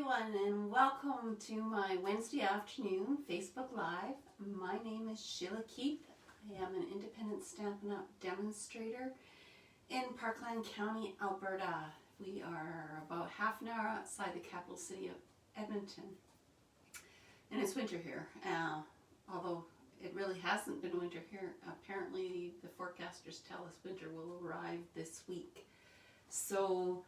everyone, and welcome to my Wednesday afternoon Facebook Live. My name is Sheila Keith. I am an independent Stampin' Up! Demonstrator in Parkland County, Alberta. We are about half an hour outside the capital city of Edmonton. And it's winter here, although it really hasn't been winter here. Apparently the forecasters tell us winter will arrive this week. So,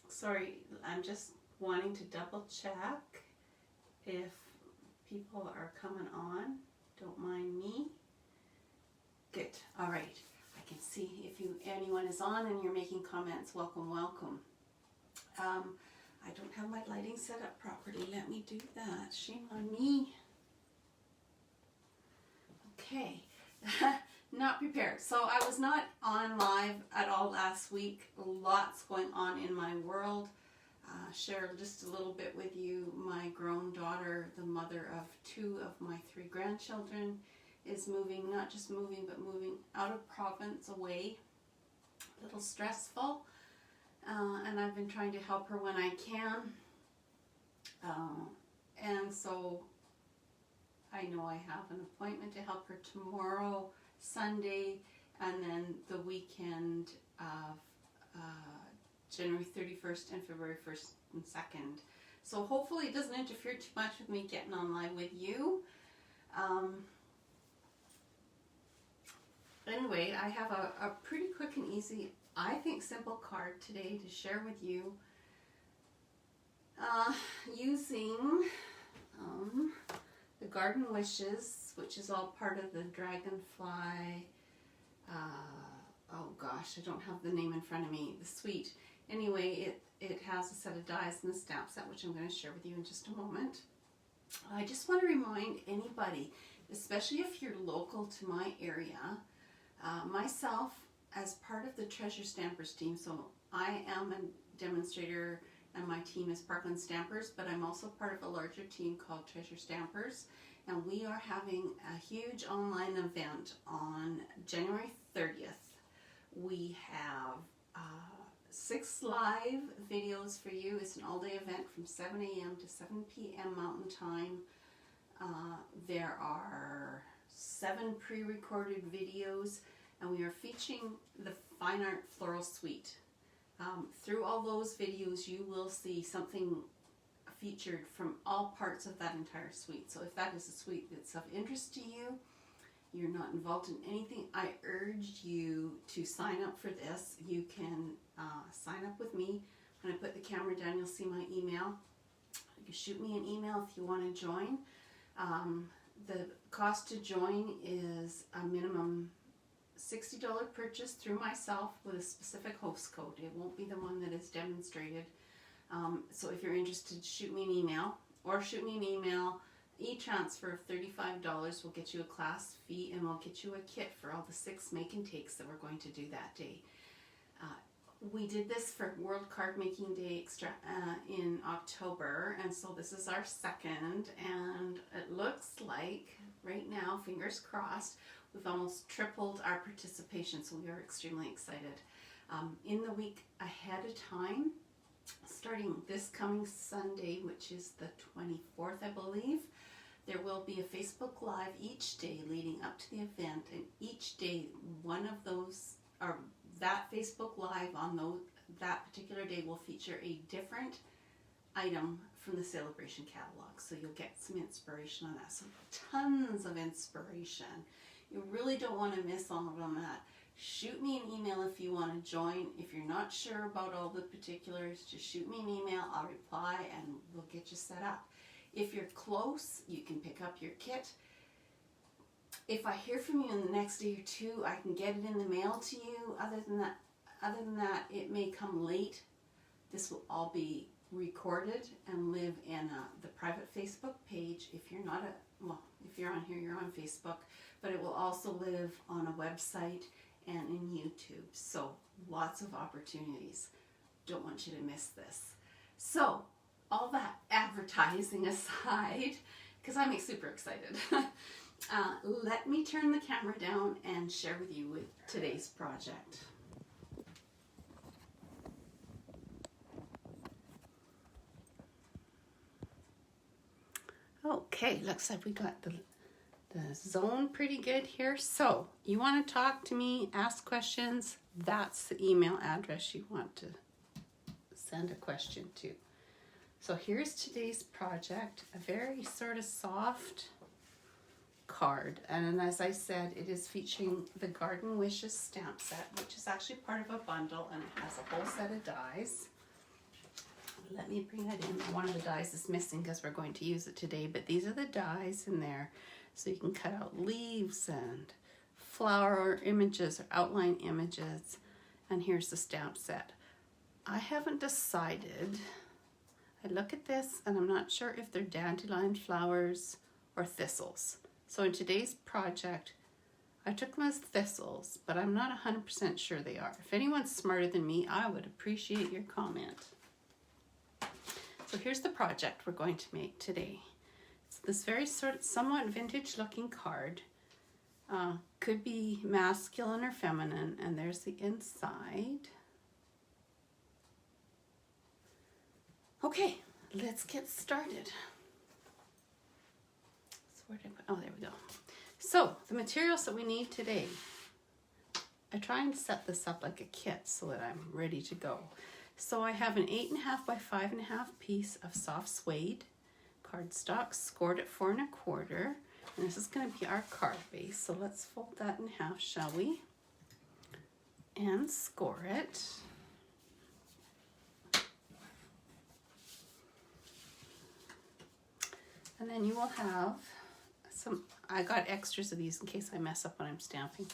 sorry, I'm just wanting to double check if people are coming on. Don't mind me. Good. All right. I can see if anyone is on and you're making comments. Welcome, welcome. I don't have my lighting set up properly. Let me do that. Shame on me. Okay. Not prepared. So I was not on live at all last week. Lots going on in my world. Share just a little bit with you. My grown daughter, the mother of 2 of my 3 grandchildren, is moving, not just moving, but moving out of province away. A little stressful. And I've been trying to help her when I can. And so I know I have an appointment to help her tomorrow, Sunday, and then the weekend of January 31st and February 1st and 2nd. So hopefully it doesn't interfere too much with me getting online with you. Anyway, I have a pretty quick and easy, I think, simple card today to share with you using the Garden Wishes, which is all part of the Dragonfly, oh gosh, I don't have the name in front of me, the suite. Anyway, it has a set of dies and a stamp set, which I'm going to share with you in just a moment. I just want to remind anybody, especially if you're local to my area, myself, as part of the Treasure Stampers team, so I am a demonstrator and my team is Parkland Stampers, but I'm also part of a larger team called Treasure Stampers, and we are having a huge online event on January 30th. We have 6 live videos for you. It's an all-day event from 7 a.m. to 7 p.m. Mountain Time. There are 7 pre-recorded videos, and we are featuring the Fine Art Floral Suite. Through all those videos, you will see something featured from all parts of that entire suite. So if that is a suite that's of interest to you, you're not involved in anything, I urge you to sign up for this. You can sign up with me. When I put the camera down, you'll see my email. You can shoot me an email if you want to join. The cost to join is a minimum $60 purchase through myself with a specific host code. It won't be the one that is demonstrated. So if you're interested, shoot me an email, or shoot me an email. E-transfer of $35 will get you a class fee, and we'll get you a kit for all the 6 make and takes that we're going to do that day. We did this for World Card Making Day extra in October, and so this is our 2nd, and it looks like right now, fingers crossed, we've almost tripled our participation, so we are extremely excited. In the week ahead of time, starting this coming Sunday, which is the 24th, I believe, there will be a Facebook Live each day leading up to the event, and each day one of those, or that Facebook Live on that particular day, will feature a different item from the Celebration catalog, so you'll get some inspiration on that. So tons of inspiration. You really don't want to miss all of them. Shoot me an email if you want to join. If you're not sure about all the particulars, just shoot me an email. I'll reply and we'll get you set up. If you're close, you can pick up your kit. If I hear from you in the next day or 2, I can get it in the mail to you. Other than that, it may come late. This will all be recorded and live in the private Facebook page. If you're not if you're on here, you're on Facebook, but it will also live on a website and in YouTube. So lots of opportunities. Don't want you to miss this. So all that advertising aside, because I'm super excited, let me turn the camera down and share with you with today's project. Okay, looks like we got the zone pretty good here. So you want to talk to me, ask questions, that's the email address you want to send a question to. So here's today's project, a very sort of soft card, and as I said, it is featuring the Garden Wishes stamp set, which is actually part of a bundle, and it has a whole set of dies. Let me bring that in. One of the dies is missing because we're going to use it today, but these are the dies in there. So you can cut out leaves and flower images or outline images. And here's the stamp set. I haven't decided. I look at this and I'm not sure if they're dandelion flowers or thistles. So in today's project, I took them as thistles, but I'm not 100% sure they are. If anyone's smarter than me, I would appreciate your comment. So here's the project we're going to make today. It's this very sort of somewhat vintage looking card. Could be masculine or feminine, and there's the inside. Okay, let's get started. So where did I put, oh, there we go. So the materials that we need today. I try and set this up like a kit so that I'm ready to go. So I have an 8.5 by 5.5 piece of soft suede cardstock, scored at 4 1/4, and this is going to be our card base. So let's fold that in half, shall we? And score it. And then you will have some, I got extras of these in case I mess up when I'm stamping.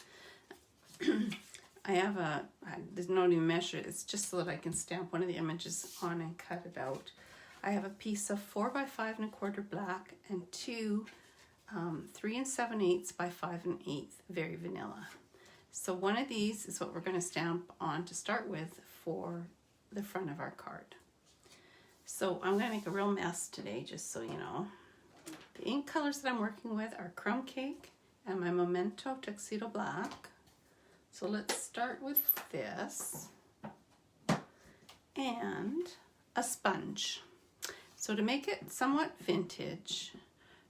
I have there's no need to measure it, it's just so that I can stamp one of the images on and cut it out. I have a piece of 4 by 5 1/4 black and two 3 7/8 by 5 1/8 very vanilla. So one of these is what we're going to stamp on to start with for the front of our card. So I'm going to make a real mess today, just so you know. The ink colors that I'm working with are Crumb Cake and my Memento Tuxedo Black. So let's start with this and a sponge. So to make it somewhat vintage,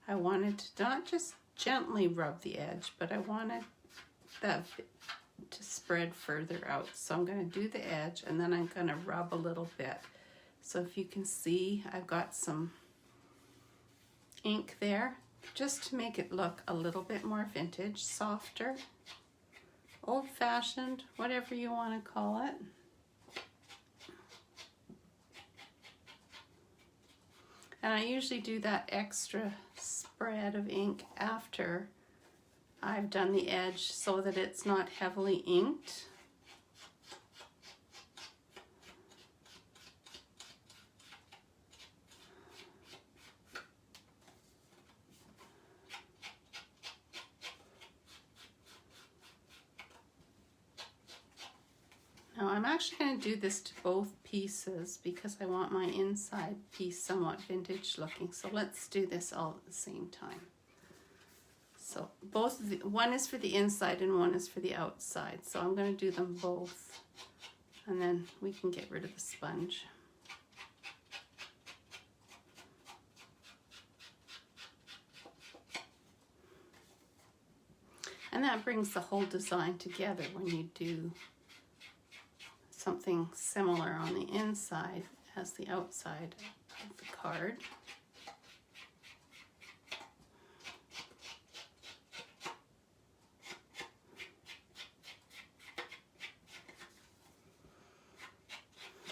I wanted to not just gently rub the edge, but I wanted that to spread further out. So I'm going to do the edge and then I'm going to rub a little bit. So if you can see, I've got some ink there just to make it look a little bit more vintage, softer, old-fashioned, whatever you want to call it. And I usually do that extra spread of ink after I've done the edge so that it's not heavily inked. Now I'm actually going to do this to both pieces because I want my inside piece somewhat vintage looking. So let's do this all at the same time. So both of one is for the inside and one is for the outside. So I'm going to do them both and then we can get rid of the sponge. And that brings the whole design together when you do something similar on the inside as the outside of the card.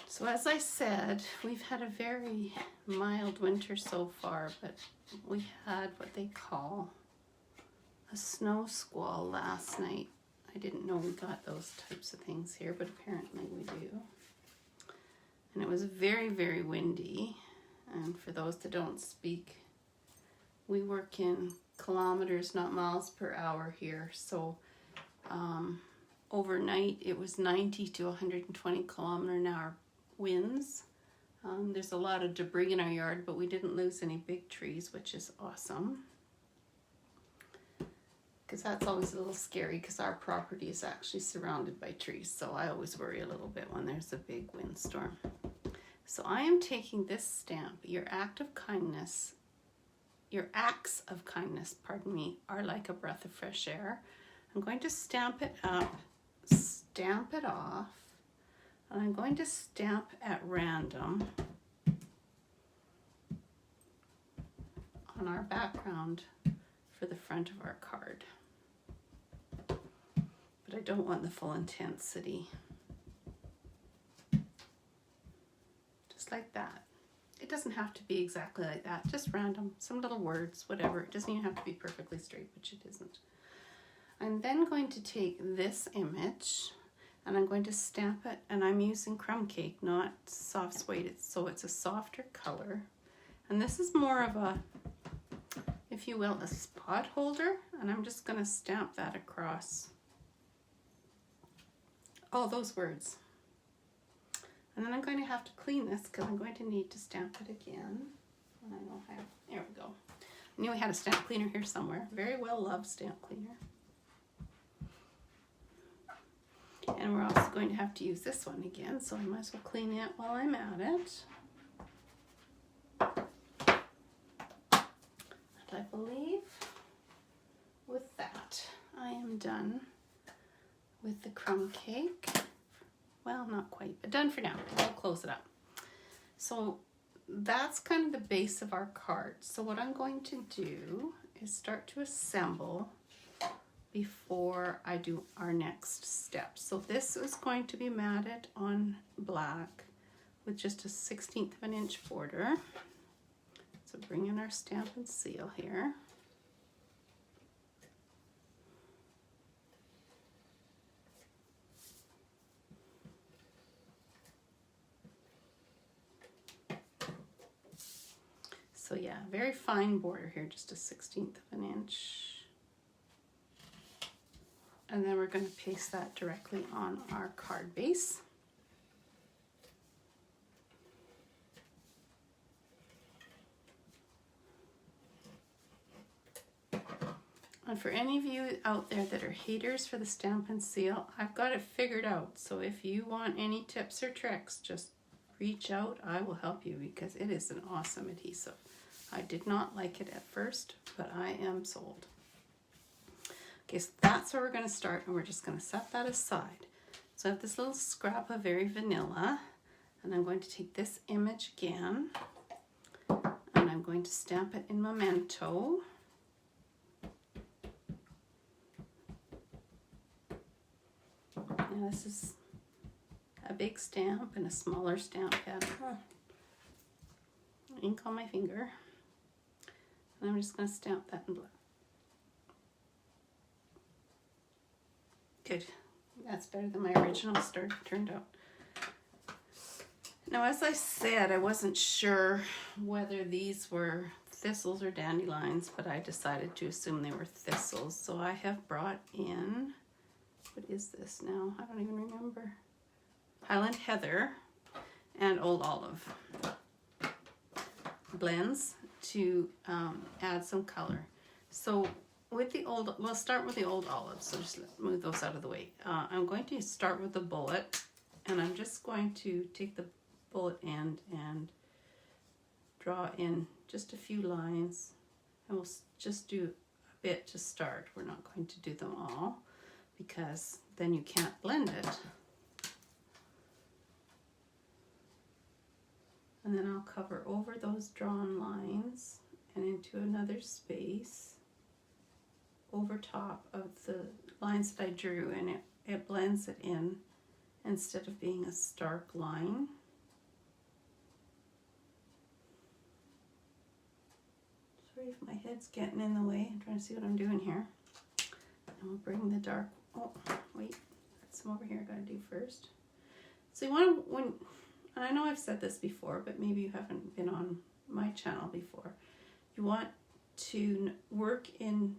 So as I said, we've had a very mild winter so far, but we had what they call a snow squall last night. I didn't know we got those types of things here, but apparently we do. And it was very, very windy. And for those that don't speak, we work in kilometers, not miles per hour here. So overnight it was 90 to 120 kilometer-an-hour winds. There's a lot of debris in our yard, but we didn't lose any big trees, which is awesome. Because that's always a little scary because our property is actually surrounded by trees. So I always worry a little bit when there's a big windstorm. So I am taking this stamp, Your Act of Kindness, your acts of kindness, pardon me, are like a breath of fresh air. I'm going to stamp it up, stamp it off, and I'm going to stamp at random on our background for the front of our card. But I don't want the full intensity. Just like that. It doesn't have to be exactly like that, just random, some little words, whatever. It doesn't even have to be perfectly straight, which it isn't. I'm then going to take this image and I'm going to stamp it, and I'm using crumb cake, not soft suede, so it's a softer color. And this is more of a, if you will, a spot holder, and I'm just going to stamp that across all those words. And then I'm going to have to clean this because I'm going to need to stamp it again. I don't have, there we go. I knew we had a stamp cleaner here somewhere. Very well loved stamp cleaner. And we're also going to have to use this one again, so I might as well clean it while I'm at it. And I believe with that, I am done with the crumb cake. Well, not quite, but done for now. I'll close it up. So that's kind of the base of our card. So what I'm going to do is start to assemble before I do our next step. So this is going to be matted on black with just a 1/16 of an inch border. So bring in our stamp and seal here. So yeah, very fine border here, just a 1/16 of an inch. And then we're going to paste that directly on our card base. And for any of you out there that are haters for the stamp and seal, I've got it figured out. So if you want any tips or tricks, just reach out. I will help you because it is an awesome adhesive. I did not like it at first, but I am sold. Okay, so that's where we're going to start, and we're just going to set that aside. So I have this little scrap of Very Vanilla, and I'm going to take this image again, and I'm going to stamp it in Memento. Now this is a big stamp and a smaller stamp pad. Ink on my finger. And I'm just going to stamp that in black. Good. That's better than my original turned out. Now, as I said, I wasn't sure whether these were thistles or dandelions, but I decided to assume they were thistles. So I have brought in, what is this now? I don't even remember. Highland Heather and Old Olive blends to add some color. So with the old, we'll start with the Old Olive, so just move those out of the way. I'm going to start with the bullet, and I'm just going to take the bullet end and draw in just a few lines, and we'll just do a bit to start. We're not going to do them all because then you can't blend it. And then I'll cover over those drawn lines and into another space over top of the lines that I drew, and it blends it in instead of being a stark line. Sorry if my head's getting in the way. I'm trying to see what I'm doing here. And we'll bring the dark, oh wait, that's some over here I gotta do first. So you want to, and I know I've said this before, but maybe you haven't been on my channel before. You want to work in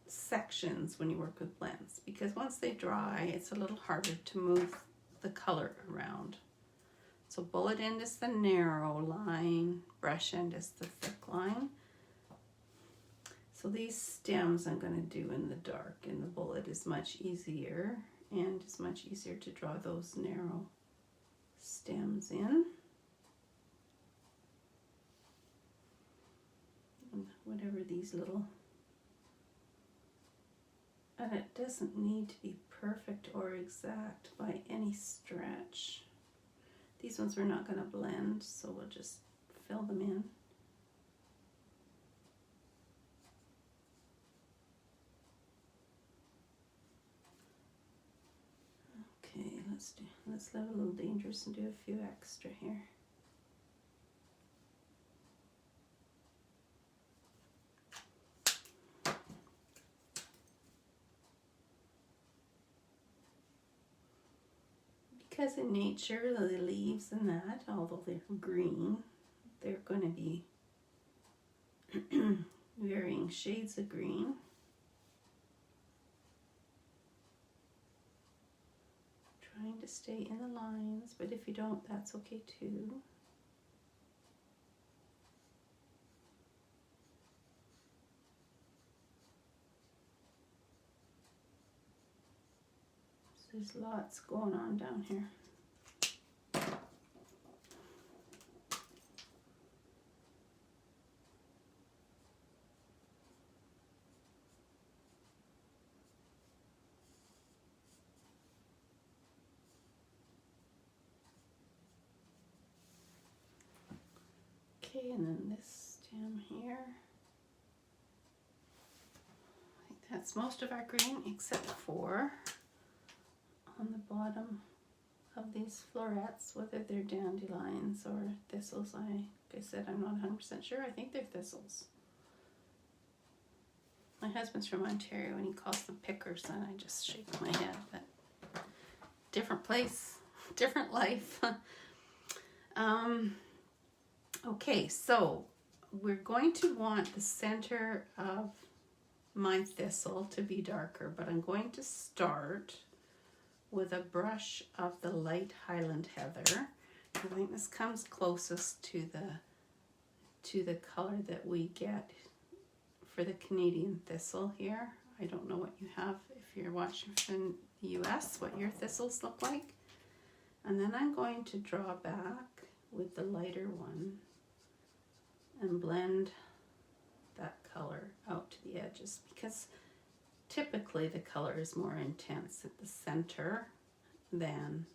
sections when you work with blends, because once they dry, it's a little harder to move the color around. So bullet end is the narrow line, brush end is the thick line. So these stems I'm going to do in the dark, and the bullet is much easier, and it's much easier to draw those narrow stems in. And whatever these little, and it doesn't need to be perfect or exact by any stretch. These ones we're not going to blend, so we'll just fill them in. Okay, let's live a little dangerous and do a few extra here. Because in nature, the leaves and that, although they're green, they're going to be varying shades of green. Trying to stay in the lines, but if you don't, that's okay too. There's lots going on down here. Okay, and then this stem here. I think that's most of our green except for on the bottom of these florets, whether they're dandelions or thistles. Like I said, I'm not 100% sure. I think they're thistles. My husband's from Ontario and he calls them pickers, and I just shake my head, but different place, different life. Okay, so we're going to want the center of my thistle to be darker, but I'm going to start with a brush of the light Highland Heather. I think this comes closest to the color that we get for the Canadian thistle here. I don't know what you have if you're watching from the US, what your thistles look like. And then I'm going to draw back with the lighter one and blend that color out to the edges, because typically the color is more intense at the center than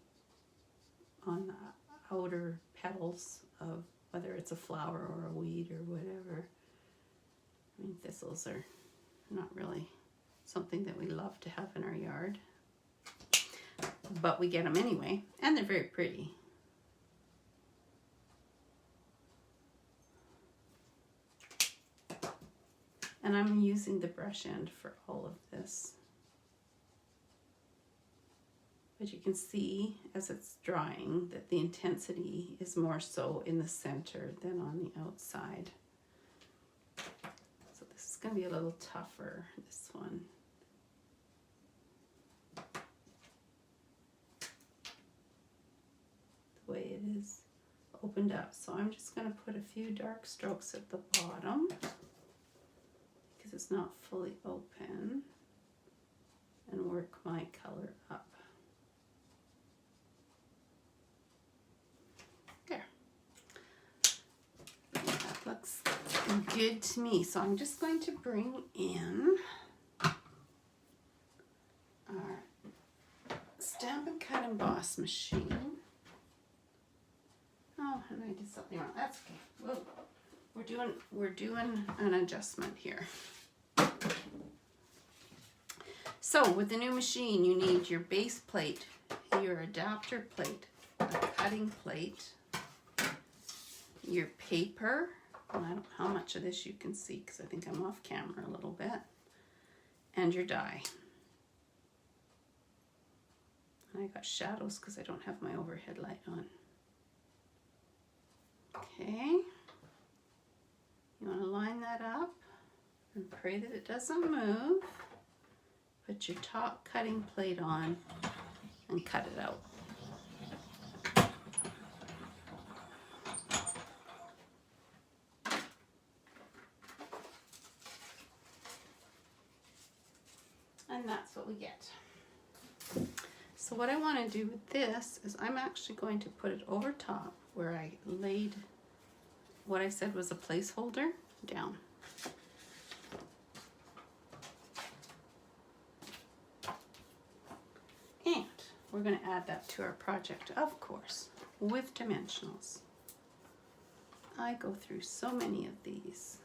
on the outer petals of whether it's a flower or a weed or whatever. I mean, thistles are not really something that we love to have in our yard, but we get them anyway, and they're very pretty. And I'm using the brush end for all of this. But you can see as it's drying that the intensity is more so in the center than on the outside. So this is going to be a little tougher, this one. The way it is opened up. So I'm just going to put a few dark strokes at the bottom, it's not fully open, and work my color up. There. That looks good to me. So I'm just going to bring in our Stampin' Cut Emboss machine. Oh, and I did something wrong. That's okay. Whoa. We're doing an adjustment here. So with the new machine, you need your base plate, your adapter plate, a cutting plate, your paper, and I don't know how much of this you can see because I think I'm off camera a little bit, and your die. And I got shadows because I don't have my overhead light on. Okay, you want to line that up and pray that it doesn't move. Put your top cutting plate on and cut it out. And that's what we get. So what I want to do with this is I'm actually going to put it over top where I laid what I said was a placeholder down. we're going to add that to our project, of course, with dimensionals. I go through so many of these.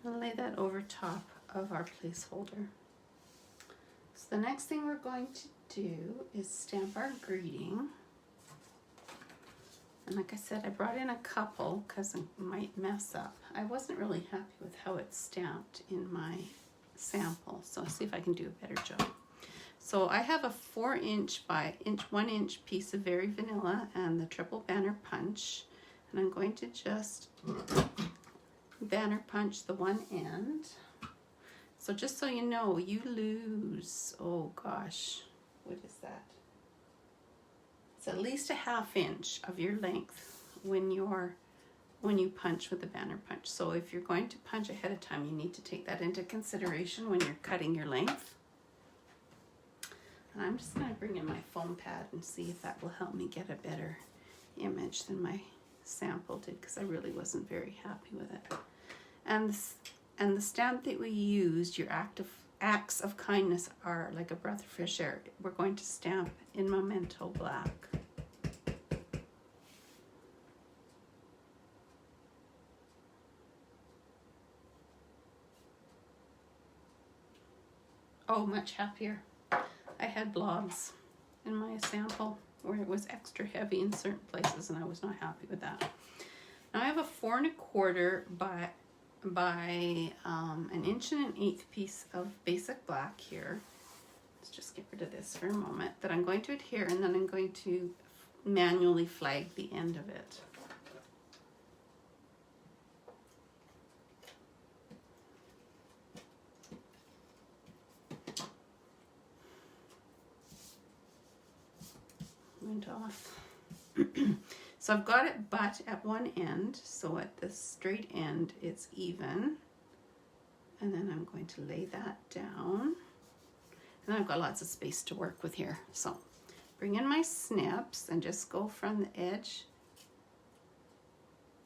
I'll lay that over top of our placeholder. So the next thing we're going to do is stamp our greeting. And like I said, I brought in a couple because I might mess up. I wasn't really happy with how it's stamped in my sample, so I'll see if I can do a better job. So I have a 4" by 1" piece of Very Vanilla and the triple banner punch, and I'm going to just banner punch the one end. So just so you know, you lose, oh gosh, what is that? It's at least a 1/2 inch of your length when you punch with the banner punch. So if you're going to punch ahead of time, you need to take that into consideration when you're cutting your length. And I'm just going to bring in my foam pad and see if that will help me get a better image than my sample did, because I really wasn't very happy with it. And the stamp that we used, your acts of kindness, are like a breath of fresh air. We're going to stamp in Memento Black. Oh, much happier. I had blobs in my sample where it was extra heavy in certain places, and I was not happy with that. Now I have a 4 1/4 by 1 1/8" piece of basic black here. Let's just get rid of this for a moment, that I'm going to adhere, and then I'm going to manually flag the end of it. Went off. So I've got it butt at one end, so at the straight end it's even, and then I'm going to lay that down, and I've got lots of space to work with here. So bring in my snips and just go from the edge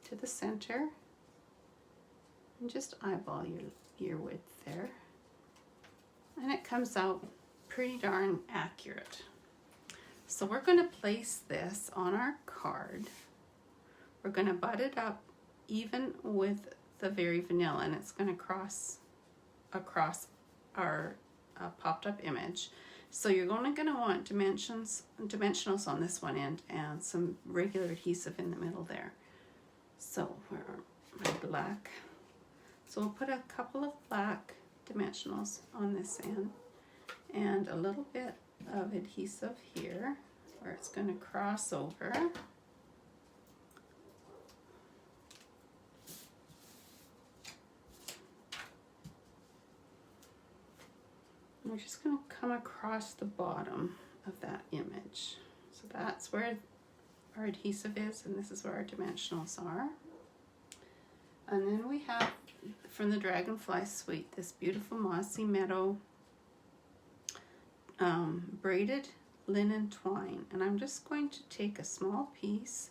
to the center and just eyeball your width there, and it comes out pretty darn accurate. So we're going to place this on our card. We're going to butt it up even with the Very Vanilla, and it's going to cross across our popped up image. So you're only going to want dimensionals on this one end and some regular adhesive in the middle there. So where are my black? So we'll put a couple of black dimensionals on this end and a little bit of adhesive here where it's going to cross over. And we're just going to come across the bottom of that image. So that's where our adhesive is, and this is where our dimensionals are. And then we have, from the Dragonfly Suite, this beautiful Mossy Meadow braided linen twine, and I'm just going to take a small piece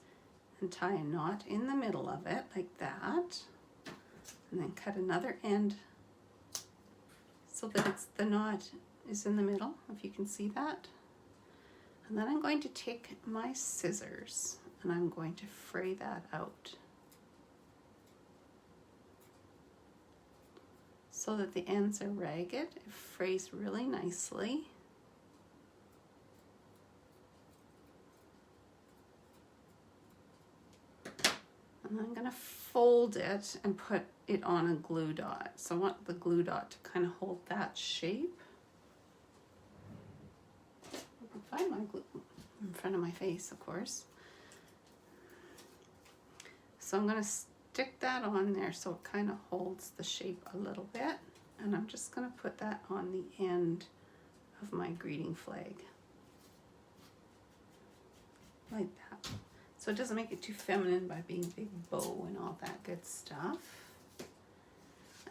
and tie a knot in the middle of it like that, and then cut another end so that the knot is in the middle, if you can see that. And then I'm going to take my scissors and I'm going to fray that out so that the ends are ragged. It frays really nicely. And I'm going to fold it and put it on a glue dot. So I want the glue dot to kind of hold that shape. I can find my glue in front of my face, of course. So I'm going to stick that on there so it kind of holds the shape a little bit. And I'm just going to put that on the end of my greeting flag. Like that. So it doesn't make it too feminine by being a big bow and all that good stuff.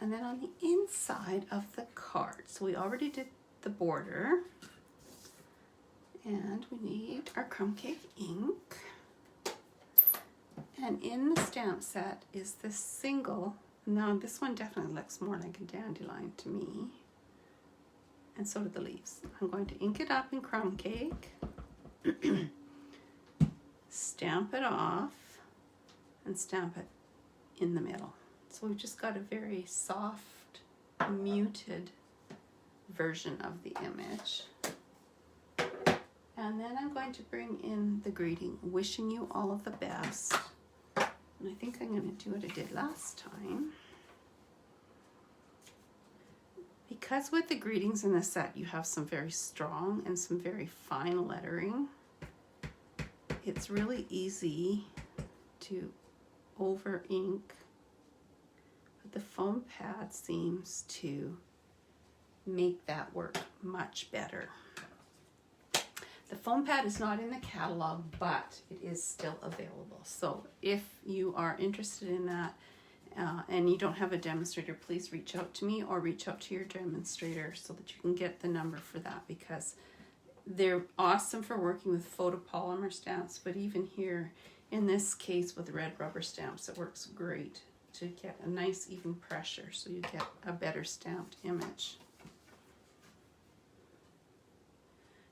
And then on the inside of the card, so we already did the border, and we need our crumb cake ink. And in the stamp set is this single. Now this one definitely looks more like a dandelion to me, and so do the leaves. I'm going to ink it up in crumb cake, stamp it off, and stamp it in the middle. So we've just got a very soft, muted version of the image. And then I'm going to bring in the greeting, wishing you all of the best. And I think I'm going to do what I did last time. Because with the greetings in the set, you have some very strong and some very fine lettering, it's really easy to over ink, but the foam pad seems to make that work much better. The foam pad is not in the catalog, but it is still available. So if you are interested in that and you don't have a demonstrator, please reach out to me or reach out to your demonstrator so that you can get the number for that, because they're awesome for working with photopolymer stamps, but even here in this case with red rubber stamps, it works great to get a nice even pressure so you get a better stamped image.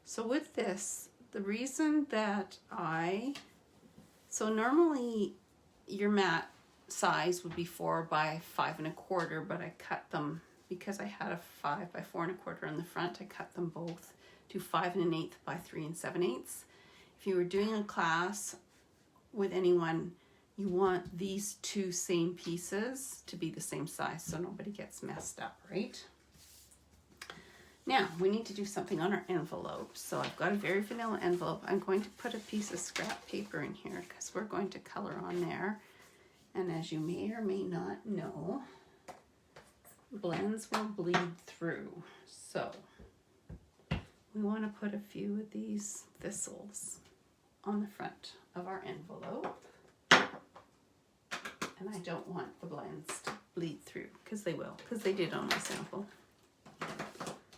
So with this, the reason that so normally your mat size would be 4 by 5 1/4, but I cut them, because I had a 5 by 4 1/4 on the front, I cut them both to 5 1/8 by 3 7/8. If you were doing a class with anyone, you want these two same pieces to be the same size so nobody gets messed up, right? Now, we need to do something on our envelope. So I've got a very vanilla envelope. I'm going to put a piece of scrap paper in here because we're going to color on there. And as you may or may not know, blends will bleed through. So we want to put a few of these thistles on the front of our envelope. And I don't want the blends to bleed through, because they will, because they did on my sample.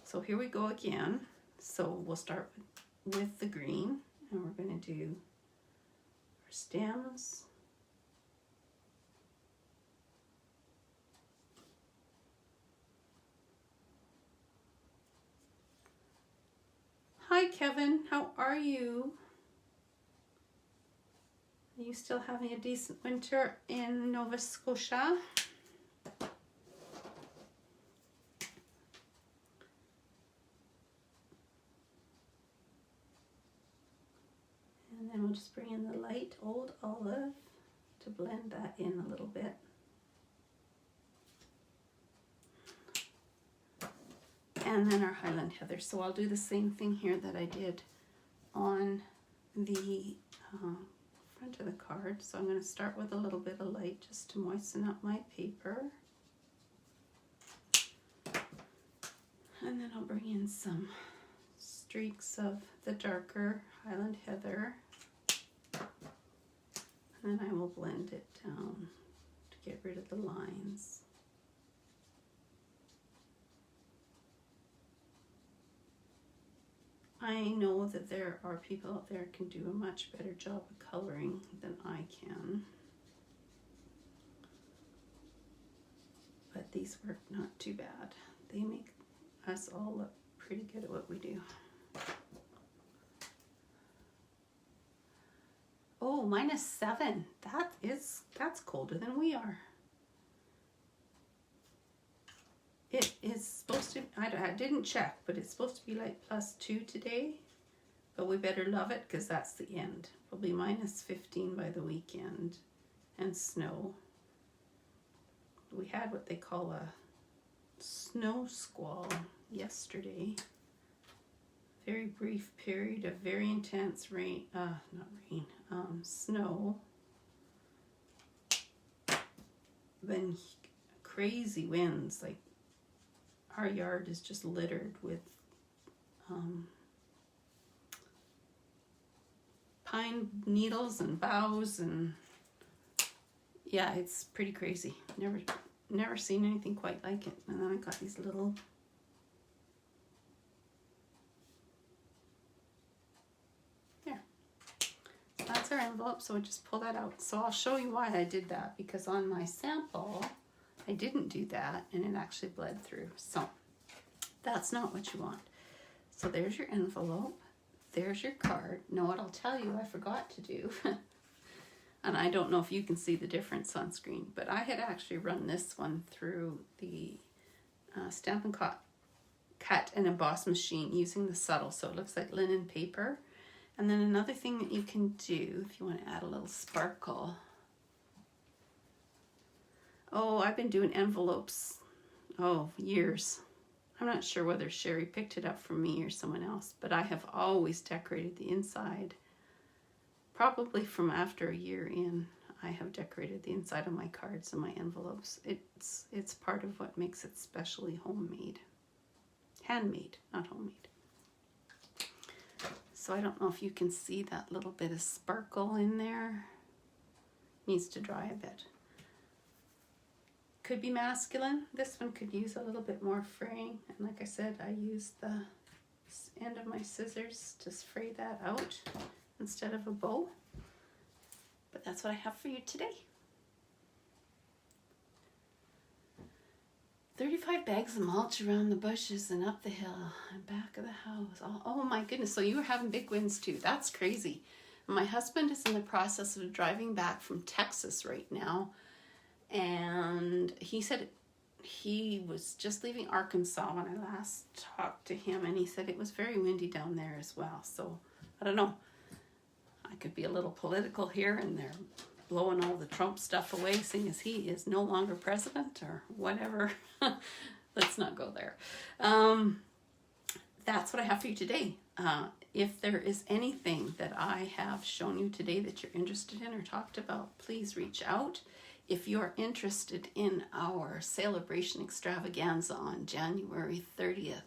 So here we go again. So we'll start with the green, and we're going to do our stems. Hi Kevin, how are you? Are you still having a decent winter in Nova Scotia? And then we'll just bring in the light old olive to blend that in a little bit. And then our Highland Heather. So I'll do the same thing here that I did on the front of the card. So I'm going to start with a little bit of light just to moisten up my paper. And then I'll bring in some streaks of the darker Highland Heather. And then I will blend it down to get rid of the lines. I know that there are people out there who can do a much better job of coloring than I can. But these work not too bad. They make us all look pretty good at what we do. Oh, -7. That's colder than we are. It is supposed to, I didn't check, but it's supposed to be like +2 today. But we better love it, because that's the end. Probably -15 by the weekend. And snow. We had what they call a snow squall yesterday. Very brief period of very intense rain, snow. Then crazy winds, like our yard is just littered with pine needles and boughs, and yeah, it's pretty crazy. never seen anything quite like it. And then I got these little there. So that's our envelope, so we just pull that out. So I'll show you why I did that, because on my sample I didn't do that and it actually bled through. So that's not what you want. So there's your envelope. There's your card. Now what I'll tell you I forgot to do, and I don't know if you can see the difference on screen, but I had actually run this one through the Stampin' Cut and Emboss machine using the subtle, so it looks like linen paper. And then another thing that you can do if you want to add a little sparkle. Oh, I've been doing envelopes, years. I'm not sure whether Sherry picked it up from me or someone else, but I have always decorated the inside. Probably from after a year in, I have decorated the inside of my cards and my envelopes. It's part of what makes it specially homemade. Handmade, not homemade. So I don't know if you can see that little bit of sparkle in there. Needs to dry a bit. Could be masculine. This one could use a little bit more fraying. And like I said, I used the end of my scissors to fray that out instead of a bow. But that's what I have for you today. 35 bags of mulch around the bushes and up the hill and back of the house. Oh my goodness, so you were having big winds too. That's crazy. My husband is in the process of driving back from Texas right now. And he said he was just leaving Arkansas when I last talked to him, and he said it was very windy down there as well. So I don't know. I could be a little political here, and they're blowing all the Trump stuff away, seeing as he is no longer president or whatever. Let's not go there. That's what I have for you today. If there is anything that I have shown you today that you're interested in or talked about, please reach out. If you're interested in our celebration extravaganza on January 30th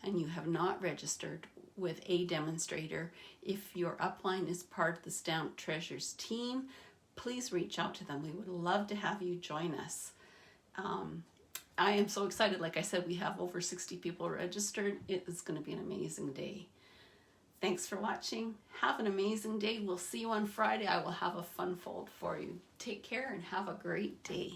and you have not registered with a demonstrator, if your upline is part of the Stamped Treasures team, please reach out to them. We would love to have you join us. I am so excited. Like I said, we have over 60 people registered. It is going to be an amazing day. Thanks for watching. Have an amazing day. We'll see you on Friday. I will have a fun fold for you. Take care and have a great day.